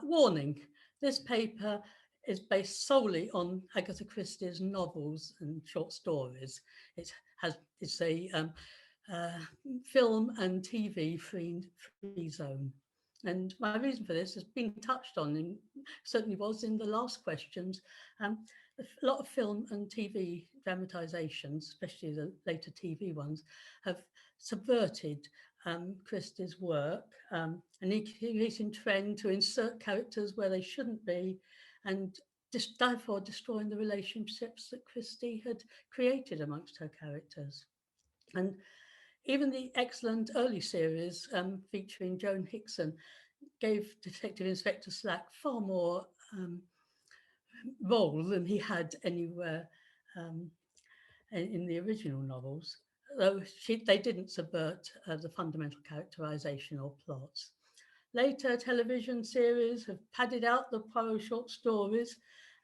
Warning, this paper is based solely on Agatha Christie's novels and short stories. It's a uh, film and TV free zone. And my reason for this has been touched on, in, certainly was in the last questions. A lot of film and TV dramatizations, especially the later TV ones, have subverted Christie's work, an increasing trend to insert characters where they shouldn't be, and therefore destroying the relationships that Christie had created amongst her characters. And even the excellent early series featuring Joan Hickson gave Detective Inspector Slack far more role than he had anywhere um, in the original novels, though they didn't subvert the fundamental characterization or plots. Later television series have padded out the Poirot short stories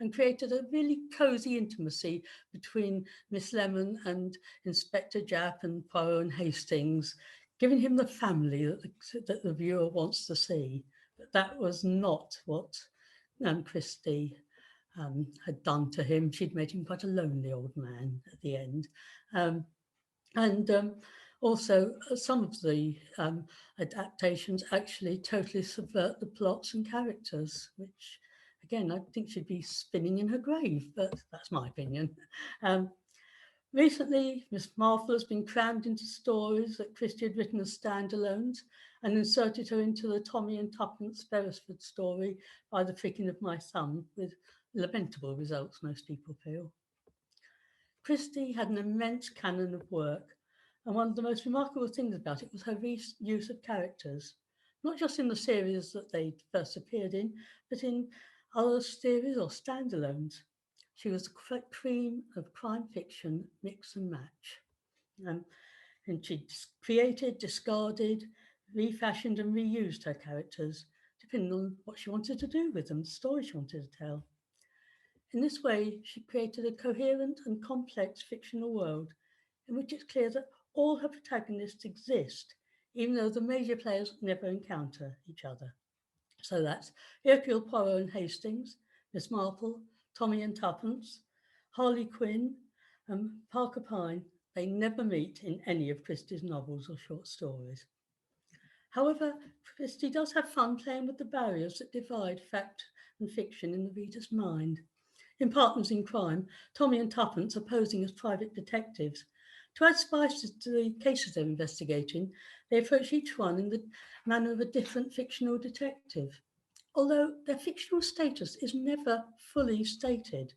and created a really cosy intimacy between Miss Lemon and Inspector Japp and Poirot and Hastings, giving him the family that the viewer wants to see. But that was not what Christie had done to him. She'd made him quite a lonely old man at the end. Um, and also, some of the adaptations actually totally subvert the plots and characters, which, again, I think should be spinning in her grave, but that's my opinion. Um, Recently, Miss Marple has been crammed into stories that Christie had written as standalones and inserted her into the Tommy and Tuppence Beresford story by the flicking of my thumb, with lamentable results, most people feel. Christie had an immense canon of work, and one of the most remarkable things about it was her use of characters, not just in the series that they first appeared in, but in other series or standalones. She was the cream of crime fiction mix and match. Um, and she created, discarded, refashioned, and reused her characters, depending on what she wanted to do with them, the story she wanted to tell. In this way, she created a coherent and complex fictional world in which it's clear that all her protagonists exist, even though the major players never encounter each other. So that's Hercule Poirot and Hastings, Miss Marple, Tommy and Tuppence, Harley Quinn, and Parker Pine. They never meet in any of Christie's novels or short stories. However, Christie does have fun playing with the barriers that divide fact and fiction in the reader's mind. In Partners in Crime, Tommy and Tuppence are posing as private detectives. To add spice to the cases they're investigating, they approach each one in the manner of a different fictional detective, although their fictional status is never fully stated.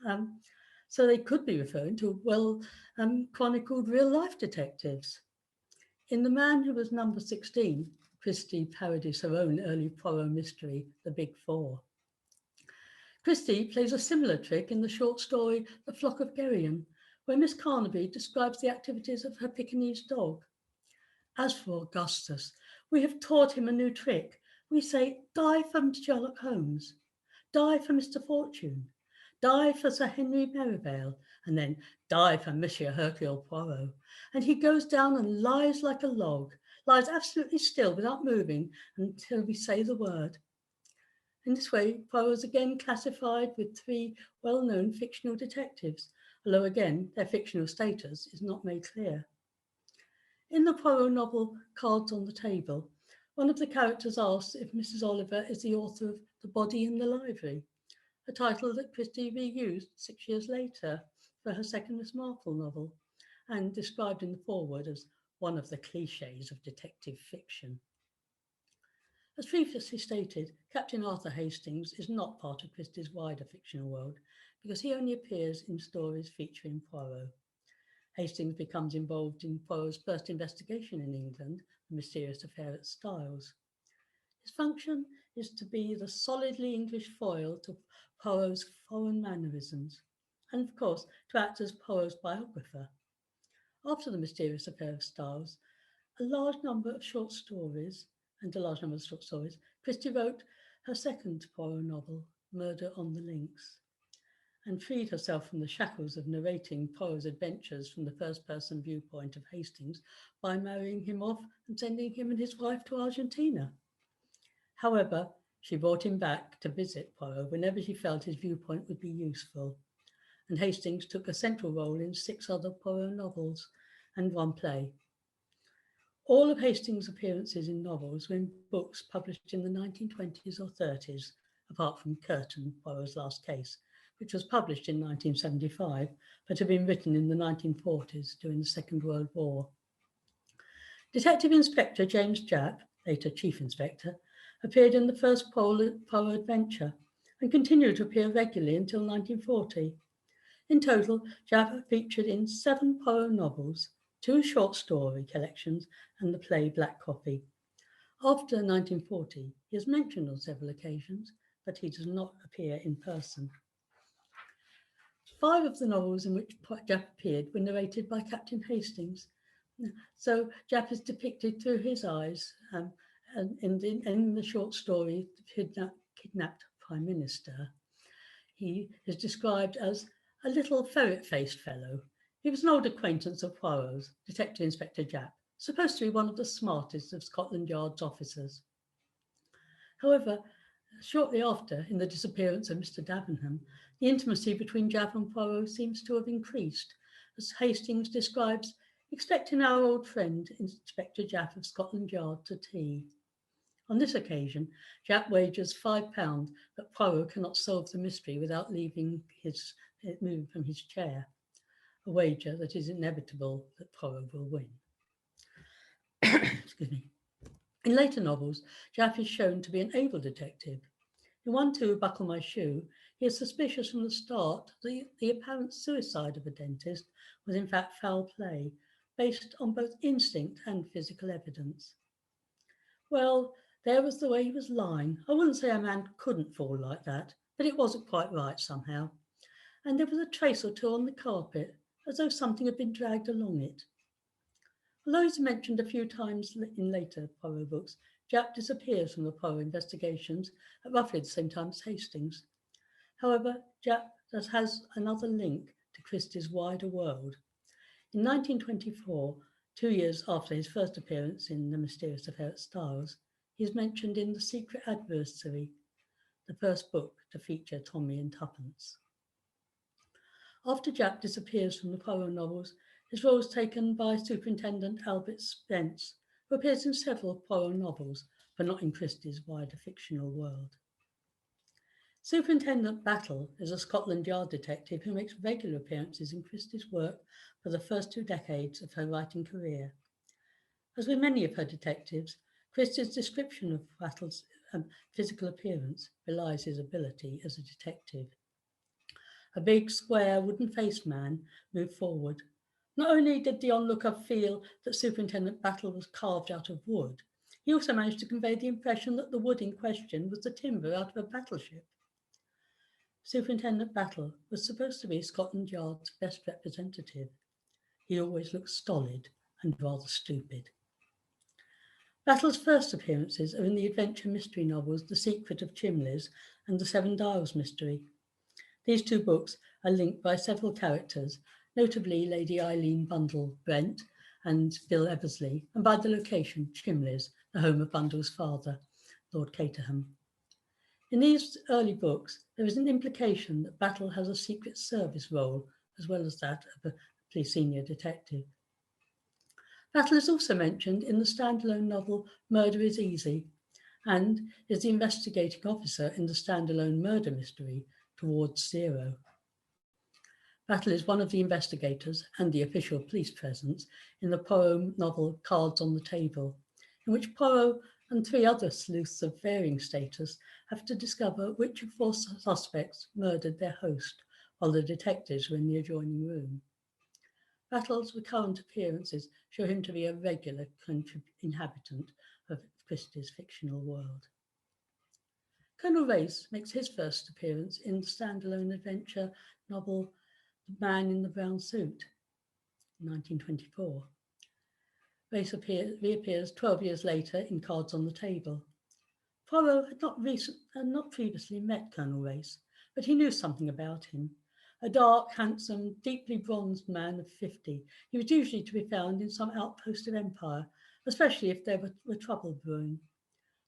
Um, so they could be referring to well chronicled real life detectives. In The Man Who Was Number 16, Christie parodies her own early Poirot mystery, The Big Four. Christie plays a similar trick in the short story The Flock of Geryon, where Miss Carnaby describes the activities of her Pekingese dog. As for Augustus, we have taught him a new trick. We say, die for Sherlock Holmes, die for Mr. Fortune, die for Sir Henry Merivale, and then die for Monsieur Hercule Poirot. And he goes down and lies like a log, lies absolutely still without moving until we say the word. In this way, Poirot is again classified with three well-known fictional detectives, although again, their fictional status is not made clear. In the Poirot novel Cards on the Table, one of the characters asks if Mrs. Oliver is the author of The Body in the Library, a title that Christie reused 6 years later for her second Miss Marple novel, and described in the foreword as one of the cliches of detective fiction. As previously stated, Captain Arthur Hastings is not part of Christie's wider fictional world because he only appears in stories featuring Poirot. Hastings becomes involved in Poirot's first investigation in England, the mysterious affair at Styles. His function is to be the solidly English foil to Poirot's foreign mannerisms, and of course to act as Poirot's biographer. After the mysterious affair of Styles, a large number of short stories, Christie wrote her second Poirot novel, Murder on the Links, and freed herself from the shackles of narrating Poirot's adventures from the first-person viewpoint of Hastings by marrying him off and sending him and his wife to Argentina. However, She brought him back to visit Poirot whenever she felt his viewpoint would be useful, and Hastings took a central role in 6 other Poirot novels and 1 play. All of Hastings' appearances in novels were in books published in the 1920s or 30s, apart from Curtain, Poirot's Last Case, which was published in 1975, but had been written in the 1940s during the Second World War. Detective Inspector James Japp, later Chief Inspector, appeared in the first Poirot adventure and continued to appear regularly until 1940. In total, Japp featured in 7 Poirot novels, 2 short story collections, and the play Black Coffee. After 1940, he is mentioned on several occasions, but he does not appear in person. 5 of the novels in which Japp appeared were narrated by Captain Hastings. So Japp is depicted through his eyes, and in the short story, Kidnapped Prime Minister, he is described as a little ferret-faced fellow. He was an old acquaintance of Poirot's, Detective Inspector Japp, supposed to be one of the smartest of Scotland Yard's officers. However, shortly after, in the disappearance of Mr. Davenham, the intimacy between Japp and Poirot seems to have increased, as Hastings describes, expecting our old friend, Inspector Japp of Scotland Yard, to tea. On this occasion, Japp wagers £5 that Poirot cannot solve the mystery without moving from his chair, a wager that is inevitable that Poirot will win. Excuse me. In later novels, Japp is shown to be an able detective. In 1-2 Buckle My Shoe, he is suspicious from the start that the apparent suicide of a dentist was in fact foul play, based on both instinct and physical evidence. Well, there was the way he was lying. I wouldn't say a man couldn't fall like that, but it wasn't quite right somehow. And there was a trace or 2 on the carpet, as though something had been dragged along it. Although he's mentioned a few times in later Poirot books, Japp disappears from the Poirot investigations at roughly the same time as Hastings. However, Japp has another link to Christie's wider world. In 1924, 2 years after his first appearance in The Mysterious Affair at Styles, he is mentioned in The Secret Adversary, the first book to feature Tommy and Tuppence. After Japp disappears from the Poirot novels, his role is taken by Superintendent Albert Spence, who appears in several Poirot novels, but not in Christie's wider fictional world. Superintendent Battle is a Scotland Yard detective who makes regular appearances in Christie's work for the first 2 decades of her writing career. As with many of her detectives, Christie's description of Battle's physical appearance belies his ability as a detective. A big, square, wooden-faced man moved forward. Not only did the onlooker feel that Superintendent Battle was carved out of wood, he also managed to convey the impression that the wood in question was the timber out of a battleship. Superintendent Battle was supposed to be Scotland Yard's best representative. He always looked stolid and rather stupid. Battle's first appearances are in the adventure mystery novels The Secret of Chimleys and The Seven Dials Mystery. These 2 books are linked by several characters, notably Lady Eileen Bundle Brent and Bill Eversley, and by the location, Chimleys, the home of Bundle's father, Lord Caterham. In these early books, there is an implication that Battle has a Secret Service role, as well as that of a police senior detective. Battle is also mentioned in the standalone novel Murder is Easy, and is the investigating officer in the standalone murder mystery Towards Zero. Battle is one of the investigators and the official police presence in the Poirot novel Cards on the Table, in which Poirot and 3 other sleuths of varying status have to discover which of 4 suspects murdered their host while the detectives were in the adjoining room. Battle's recurrent appearances show him to be a regular inhabitant of Christie's fictional world. Colonel Race makes his first appearance in the standalone adventure novel The Man in the Brown Suit, 1924. Race reappears 12 years later in Cards on the Table. Poirot had not previously met Colonel Race, but he knew something about him. A dark, handsome, deeply bronzed man of 50, he was usually to be found in some outpost of empire, especially if there were trouble brewing.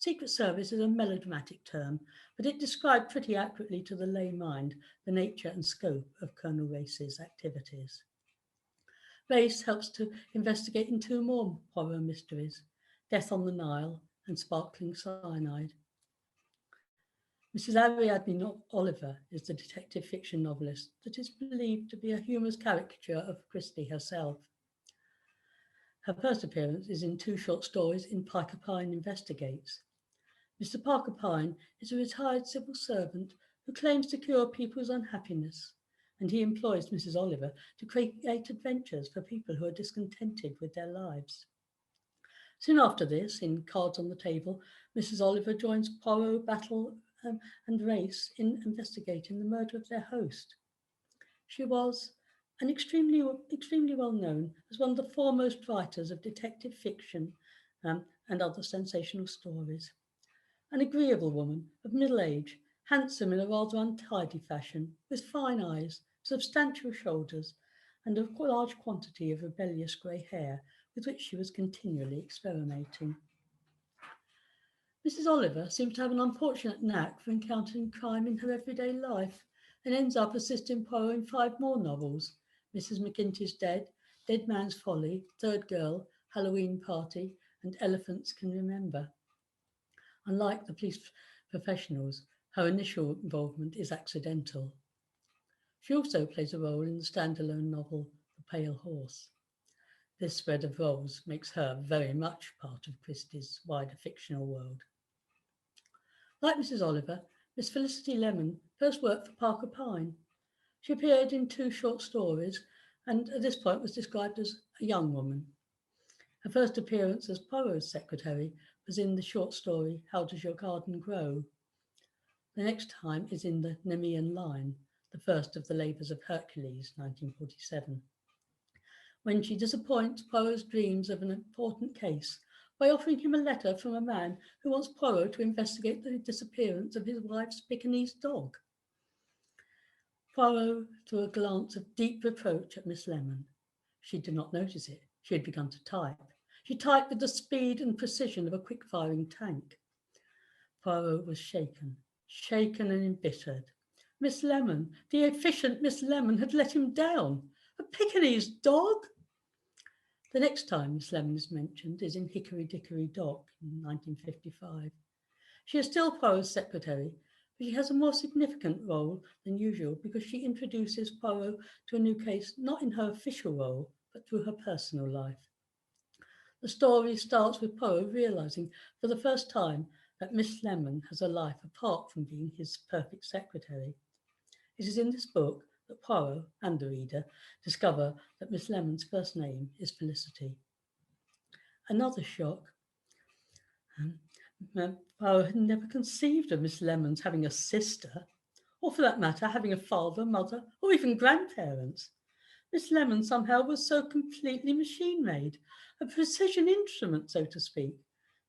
Secret Service is a melodramatic term, but it described pretty accurately to the lay mind the nature and scope of Colonel Race's activities. Race helps to investigate in two more Poirot mysteries, Death on the Nile and Sparkling Cyanide. Mrs. Ariadne Oliver is the detective fiction novelist that is believed to be a humorous caricature of Christie herself. Her first appearance is in two short stories in Parker Pine Investigates. Mr. Parker Pine is a retired civil servant who claims to cure people's unhappiness, and he employs Mrs. Oliver to create adventures for people who are discontented with their lives. Soon after this, in Cards on the Table, Mrs. Oliver joins Poirot, Battle and Race in investigating the murder of their host. She was extremely well known as one of the foremost writers of detective fiction and other sensational stories. An agreeable woman of middle age, handsome in a rather untidy fashion, with fine eyes, substantial shoulders, and a large quantity of rebellious grey hair with which she was continually experimenting. Mrs. Oliver seems to have an unfortunate knack for encountering crime in her everyday life and ends up assisting Poirot in 5 more novels: Mrs. McGinty's Dead, Dead Man's Folly, Third Girl, Halloween Party, and Elephants Can Remember. Unlike the police professionals, her initial involvement is accidental. She also plays a role in the standalone novel The Pale Horse. This spread of roles makes her very much part of Christie's wider fictional world. Like Mrs. Oliver, Miss Felicity Lemon first worked for Parker Pine. She appeared in 2 short stories and at this point was described as a young woman. Her first appearance as Poirot's secretary was in the short story How Does Your Garden Grow? The next time is in the Nemean Line, the first of the Labours of Hercules, 1947, when she disappoints Poirot's dreams of an important case by offering him a letter from a man who wants Poirot to investigate the disappearance of his wife's Pekingese dog. Poirot threw a glance of deep reproach at Miss Lemon. She did not notice it. She had begun to type. She typed with the speed and precision of a quick-firing tank. Poirot was shaken and embittered. Miss Lemon, the efficient Miss Lemon, had let him down. A Pekingese dog? The next time Miss Lemon is mentioned is in Hickory Dickory Dock in 1955. She is still Poirot's secretary, but she has a more significant role than usual because she introduces Poirot to a new case not in her official role, but through her personal life. The story starts with Poirot realising for the first time that Miss Lemon has a life apart from being his perfect secretary. It is in this book that Poirot and the reader discover that Miss Lemon's first name is Felicity. Another shock. Poirot had never conceived of Miss Lemon's having a sister, or for that matter, having a father, mother, or even grandparents. Miss Lemon somehow was so completely machine-made, a precision instrument, so to speak,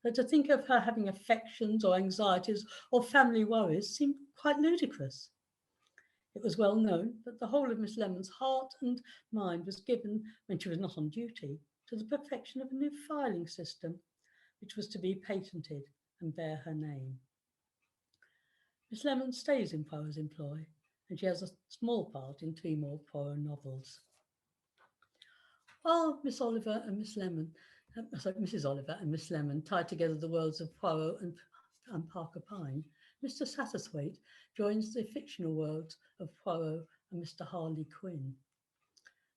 that to think of her having affections or anxieties or family worries seemed quite ludicrous. It was well known that the whole of Miss Lemon's heart and mind was given, when she was not on duty, to the perfection of a new filing system, which was to be patented and bear her name. Miss Lemon stays in Poirot's employ, and she has a small part in 3 more Poirot novels. While Mrs. Oliver and Miss Lemon tie together the worlds of Poirot and Parker Pine, Mr. Satterthwaite joins the fictional worlds of Poirot and Mr. Harley Quinn.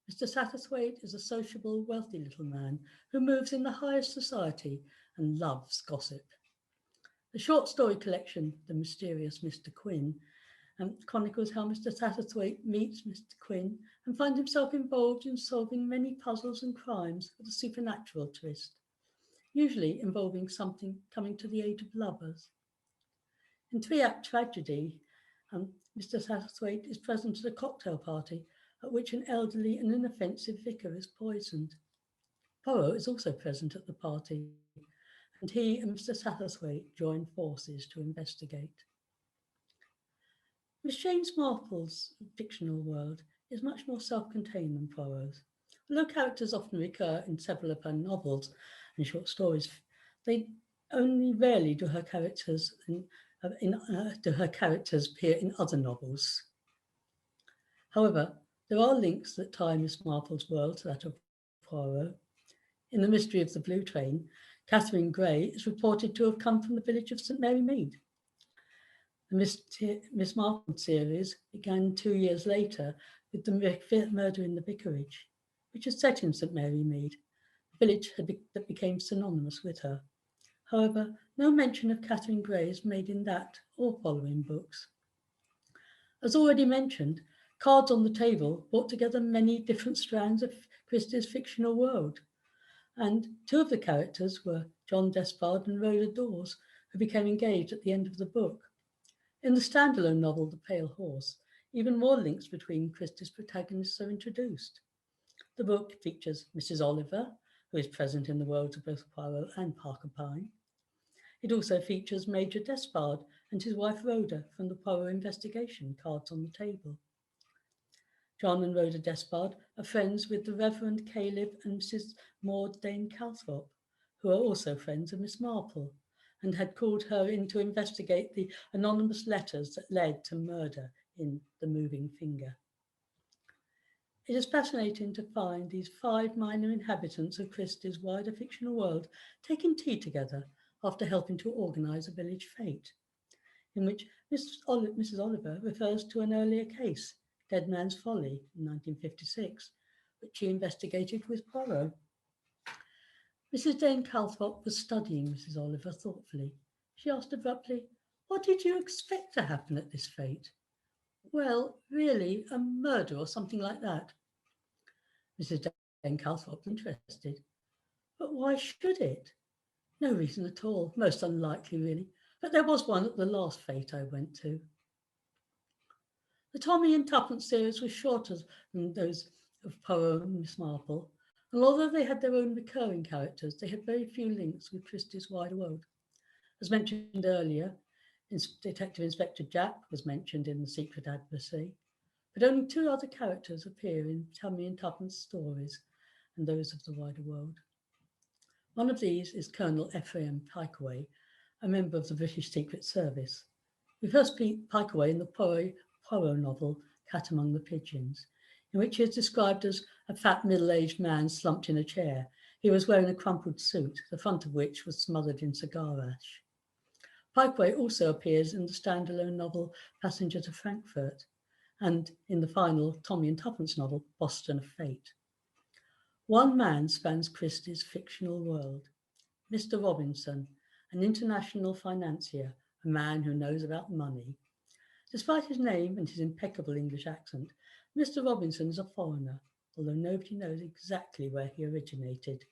Mr. Satterthwaite is a sociable, wealthy little man who moves in the highest society and loves gossip. The short story collection, The Mysterious Mr. Quinn, chronicles how Mr. Satterthwaite meets Mr. Quinn and finds himself involved in solving many puzzles and crimes with a supernatural twist, usually involving something coming to the aid of lovers. In 3-act tragedy, Mr. Satterthwaite is present at a cocktail party at which an elderly and inoffensive vicar is poisoned. Poirot is also present at the party, and he and Mr. Satterthwaite join forces to investigate. Miss James Marple's fictional world is much more self-contained than Poirot's. Although characters often recur in several of her novels and short stories, they Only rarely do her characters appear in other novels. However, there are links that tie Miss Marple's world to that of Poirot. In The Mystery of the Blue Train, Catherine Grey is reported to have come from the village of St Mary Mead. The Miss Marple series began 2 years later with the murder in the vicarage, which is set in St Mary Mead, a village that became synonymous with her. However, no mention of Catherine Grey is made in that or following books. As already mentioned, Cards on the Table brought together many different strands of Christie's fictional world, and two of the characters were John Despard and Rhoda Dawes, who became engaged at the end of the book. In the standalone novel The Pale Horse, even more links between Christie's protagonists are introduced. The book features Mrs. Oliver, who is present in the worlds of both Poirot and Parker Pyne. It also features Major Despard and his wife Rhoda from the Poirot investigation, Cards on the Table. John and Rhoda Despard are friends with the Reverend Caleb and Mrs. Maud Dane Calthrop, who are also friends of Miss Marple, and had called her in to investigate the anonymous letters that led to murder in The Moving Finger. It is fascinating to find these 5 minor inhabitants of Christie's wider fictional world taking tea together after helping to organise a village fete, in which Mrs. Oliver refers to an earlier case, Dead Man's Folly, in 1956, which she investigated with Poirot. Mrs. Dane Calthrop was studying Mrs. Oliver thoughtfully. She asked abruptly, "What did you expect to happen at this fete?" "Well, really, a murder or something like that." Mrs. Dane Calthrop was interested. "But why should it?" "No reason at all. Most unlikely, really. But there was one at the last fete I went to." The Tommy and Tuppence series was shorter than those of Poirot and Miss Marple, and although they had their own recurring characters, they had very few links with Christie's wider world. As mentioned earlier, Detective Inspector Jack was mentioned in The Secret Adversary, but only 2 other characters appear in Tommy and Tuppence stories and those of the wider world. One of these is Colonel Ephraim Pikeaway, a member of the British Secret Service. We first meet Pikeaway in the Poirot novel Cat Among the Pigeons, in which he is described as a fat middle-aged man slumped in a chair. He was wearing a crumpled suit, the front of which was smothered in cigar ash. Pikeaway also appears in the standalone novel Passenger to Frankfurt and in the final Tommy and Tuppence novel Boston of Fate. One man spans Christie's fictional world, Mr. Robinson, an international financier, a man who knows about money. Despite his name and his impeccable English accent, Mr. Robinson is a foreigner, although nobody knows exactly where he originated.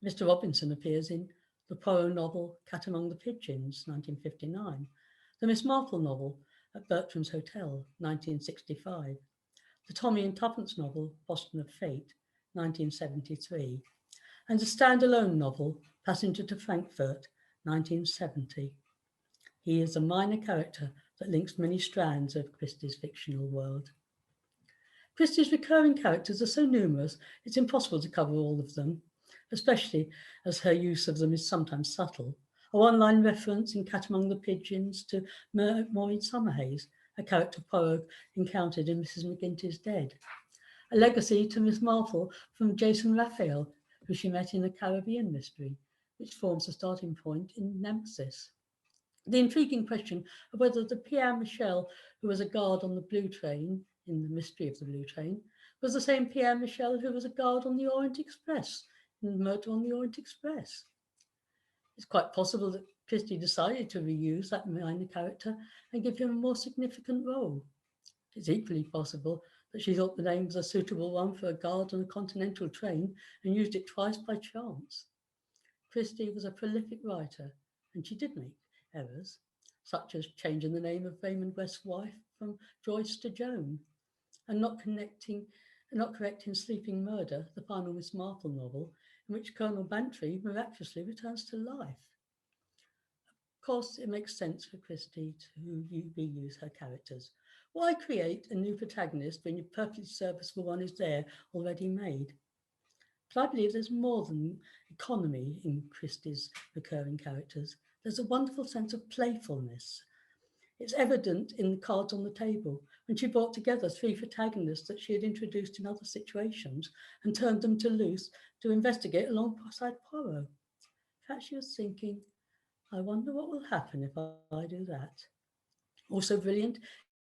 Mr. Robinson appears in the Poirot novel Cat Among the Pigeons, 1959, the Miss Marple novel At Bertram's Hotel, 1965, the Tommy and Tuppence novel Boston of Fate, 1973, and the standalone novel Passenger to Frankfurt, 1970. He is a minor character that links many strands of Christie's fictional world. Christie's recurring characters are so numerous, it's impossible to cover all of them, especially as her use of them is sometimes subtle. A one-line reference in Cat Among the Pigeons to Maureen Summerhays, a character Poirot encountered in Mrs. McGinty's Dead. A legacy to Miss Marple from Jason Raphael, who she met in a Caribbean mystery, which forms a starting point in Nemesis. The intriguing question of whether the Pierre Michel, who was a guard on the Blue Train in The Mystery of the Blue Train, was the same Pierre Michel who was a guard on the Orient Express in Murder on the Orient Express. It's quite possible that Christie decided to reuse that minor character and give him a more significant role. It's equally possible that she thought the name was a suitable one for a guard on a continental train and used it twice by chance. Christie was a prolific writer, and she did make errors, such as changing the name of Raymond West's wife from Joyce to Joan, and not correcting Sleeping Murder, the final Miss Marple novel, in which Colonel Bantry miraculously returns to life. Of course, it makes sense for Christie to reuse her characters. Why create a new protagonist when your perfectly serviceable one is there already made? But I believe there's more than economy in Christie's recurring characters. There's a wonderful sense of playfulness. It's evident in the cards on the table when she brought together three protagonists that she had introduced in other situations and turned them to loose to investigate alongside Poirot. Perhaps she was thinking, I wonder what will happen if I do that. Also brilliant,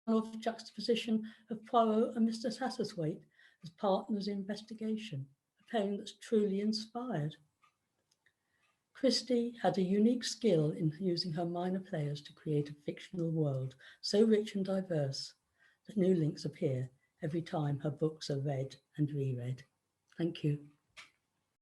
of juxtaposition of Poirot and Mr. Satterthwaite as partners in investigation, a pairing that's truly inspired. Christie had a unique skill in using her minor players to create a fictional world so rich and diverse that new links appear every time her books are read and reread. Thank you.